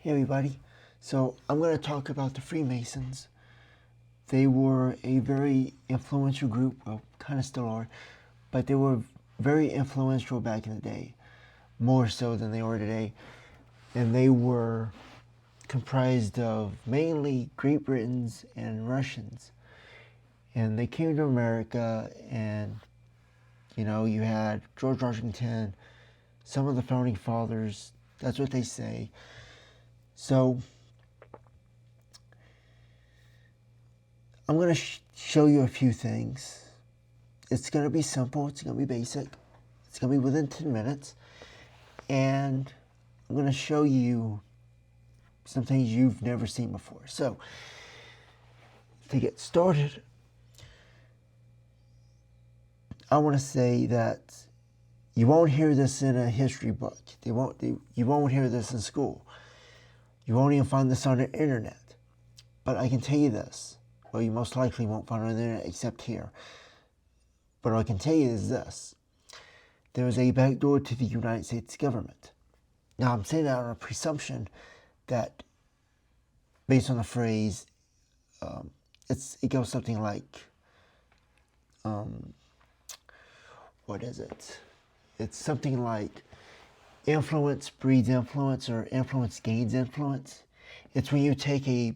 Hey everybody, so I'm going to talk about the Freemasons. They were a very influential group, well, kind of still are, but they were very influential back in the day, more so than they are today. And they were comprised of mainly Great Britons and Russians. And they came to America, and you had George Washington, some of the founding fathers, that's what they say. So I'm going to show you a few things. It's going to be simple. It's going to be basic. It's going to be within 10 minutes. And I'm going to show you some things you've never seen before. So, to get started, I want to say that you won't hear this in a history book. You won't hear this in school. You won't even find this on the internet. But I can tell you this. Well, you most likely won't find it on the internet except here. But what I can tell you is this. There is a backdoor to the United States government. Now, I'm saying that on a presumption that, based on the phrase, it goes something like, what is it? It's something like influence breeds influence, or influence gains influence. It's when you take a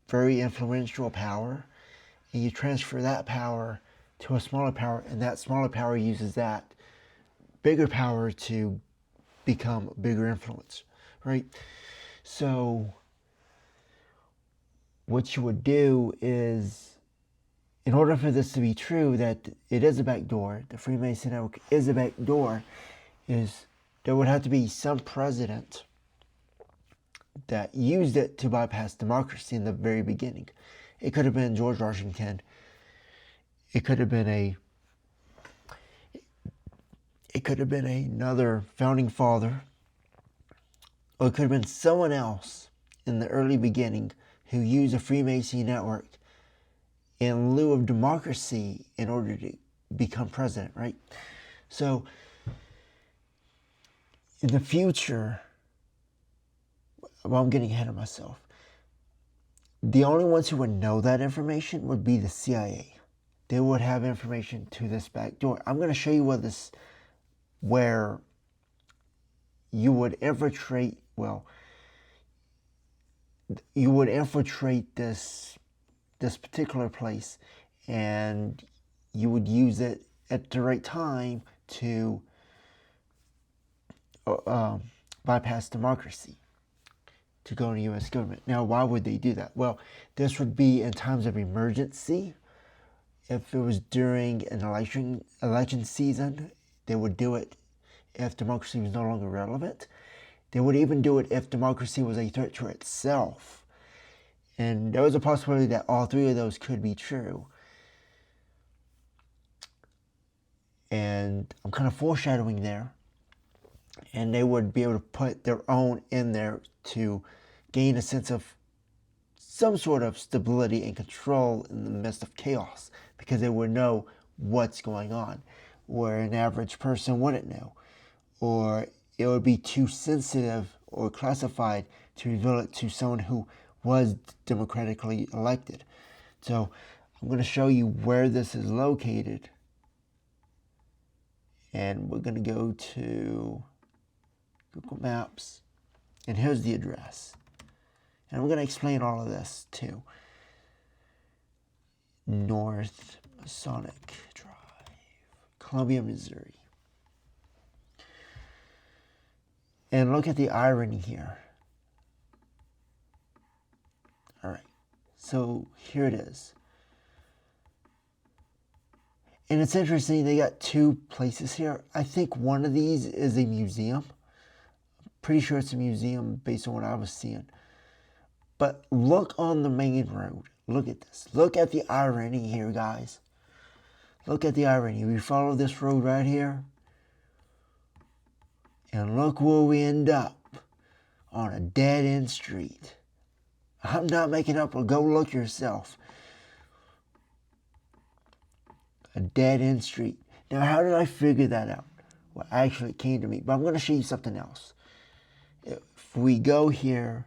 very influential power and you transfer that power to a smaller power, and that smaller power uses that bigger power to become bigger influence, right? So what you would do is, in order for this to be true, that it is a backdoor, the Freemason network is a backdoor, is there would have to be some president that used it to bypass democracy in the very beginning. It could have been George Washington. It could have been another founding father, or it could have been someone else in the early beginning who used a Freemason network in lieu of democracy in order to become president, right? So in the future, well, I'm getting ahead of myself. The only ones who would know that information would be the CIA. They would have information to this back door. I'm going to show you where you would infiltrate, this particular place, and you would use it at the right time to bypass democracy, to go to the U.S. government. Now, why would they do that? Well, this would be in times of emergency. If it was during an election season, they would do it if democracy was no longer relevant. They would even do it if democracy was a threat to itself. And there was a possibility that all three of those could be true. And I'm kind of foreshadowing there. And they would be able to put their own in there to gain a sense of some sort of stability and control in the midst of chaos, because they would know what's going on, where an average person wouldn't know, or it would be too sensitive or classified to reveal it to someone who was democratically elected. So I'm going to show you where this is located, and we're going to go to Google Maps, and here's the address. And we're going to explain all of this too. North Masonic Drive, Columbia, Missouri. And look at the irony here. All right, so here it is. And it's interesting, they got two places here. I think one of these is a museum. Pretty sure it's a museum based on what I was seeing. But look on the main road. Look at this. Look at the irony here, guys. Look at the irony. We follow this road right here, and look where we end up, on a dead-end street. I'm not making up, or go look yourself. A dead-end street. Now, how did I figure that out? Well, actually, it came to me. But I'm going to show you something else. If we go here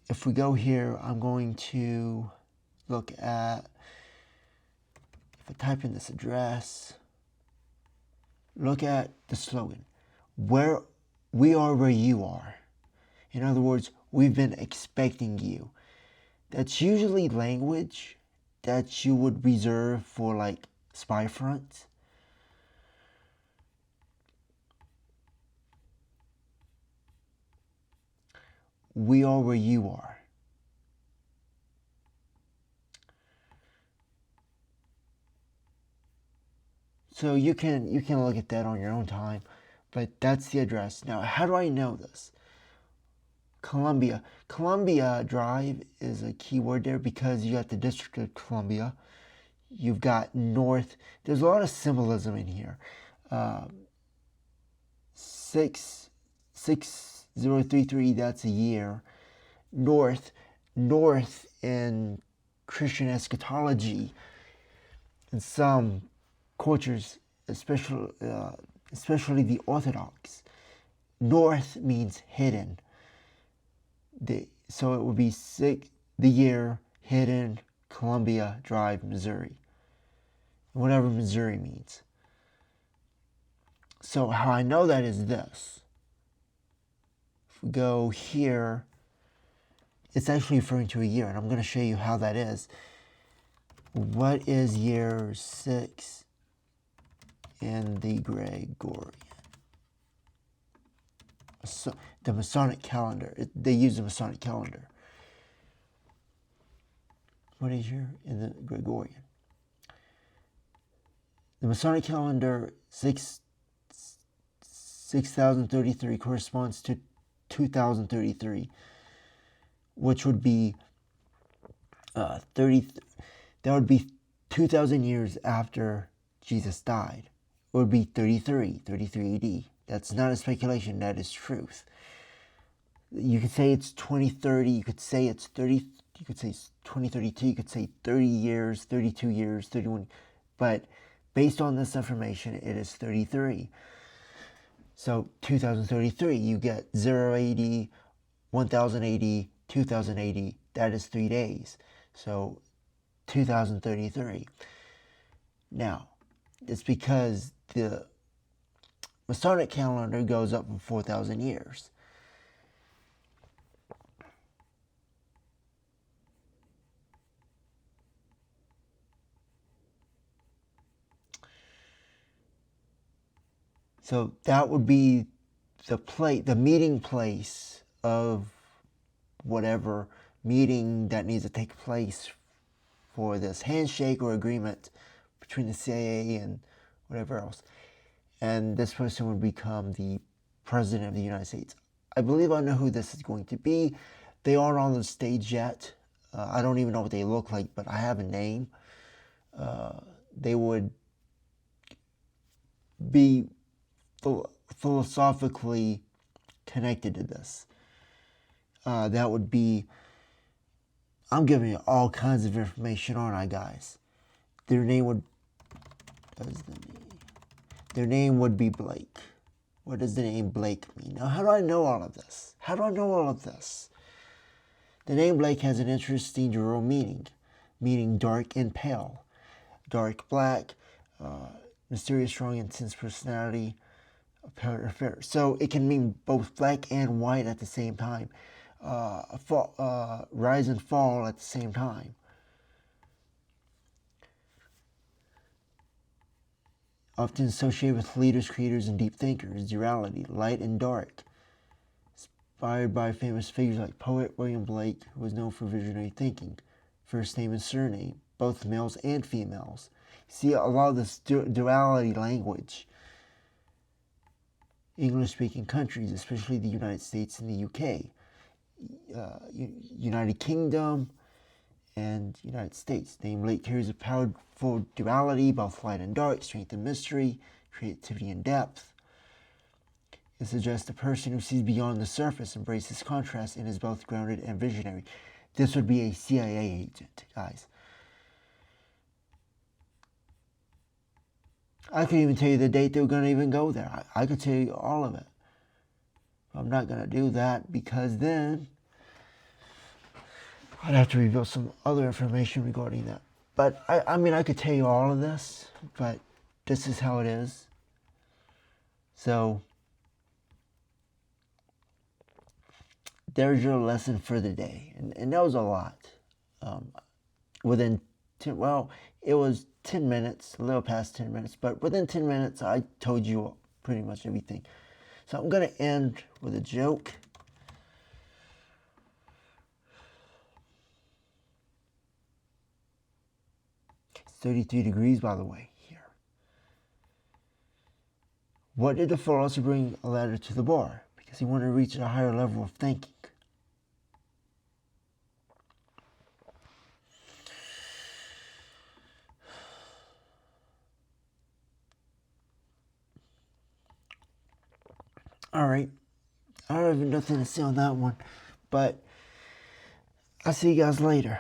if we go here, I'm going to look at, if I type in this address, look at the slogan. We are where you are. In other words, we've been expecting you. That's usually language that you would reserve for like spy fronts. We are where you are. So you can look at that on your own time, but that's the address. Now, how do I know this? Columbia Drive is a key word there because you got the District of Columbia. You've got North. There's a lot of symbolism in here. 6033, that's a year. North in Christian eschatology, in some cultures, especially the Orthodox, North means hidden. So it would be the year, hidden, Columbia Drive, Missouri. Whatever Missouri means. So how I know that is this. If we go here, it's actually referring to a year, and I'm going to show you how that is. What is year 6 in the Gregorian? So, the Masonic calendar. They use the Masonic calendar. What is year in the Gregorian? The Masonic calendar, 6033 corresponds to 2033, which would be 30. That would be 2,000 years after Jesus died. It would be 33 AD. That's not a speculation. That is truth. You could say it's 2030. You could say it's 30. You could say it's 2032. You could say 30 years, 32 years, 31. But based on this information, it is 33. So 2033, you get 080, 1080, 2080. That is 3 days. So 2033. Now, it's because the Masonic calendar goes up for 4,000 years. So that would be the meeting place of whatever meeting that needs to take place for this handshake or agreement between the CIA and whatever else. And this person would become the President of the United States. I believe I know who this is going to be. They aren't on the stage yet. I don't even know what they look like, but I have a name. They would be philosophically connected to this. That would be, I'm giving you all kinds of information, aren't I, guys? Their name would be Blake. What does the name Blake mean? Now, how do I know all of this? The name Blake has an interesting dual meaning dark and pale. Dark black, mysterious, strong, intense personality, affair. So it can mean both black and white at the same time. Rise and fall at the same time. Often associated with leaders, creators, and deep thinkers. Duality, light and dark. Inspired by famous figures like poet William Blake, who was known for visionary thinking. First name and surname, both males and females. See a lot of this duality language. English-speaking countries, especially the United States and the UK, United Kingdom, and United States. Name Blake carries a powerful duality, both light and dark, strength and mystery, creativity and depth. It suggests a person who sees beyond the surface, embraces contrast, and is both grounded and visionary. This would be a CIA agent, guys. I could even tell you the date they were going to even go there. I could tell you all of it. I'm not going to do that because then I'd have to reveal some other information regarding that. But I mean, I could tell you all of this, but this is how it is. So there's your lesson for the day. And that was a lot. Within 10, well, it was 10 minutes, a little past 10 minutes, but within 10 minutes, I told you pretty much everything. So I'm going to end with a joke. It's 33 degrees, by the way, here. What did the philosopher bring a ladder to the bar? Because he wanted to reach a higher level of thinking. All right. I don't have nothing to say on that one, but I'll see you guys later.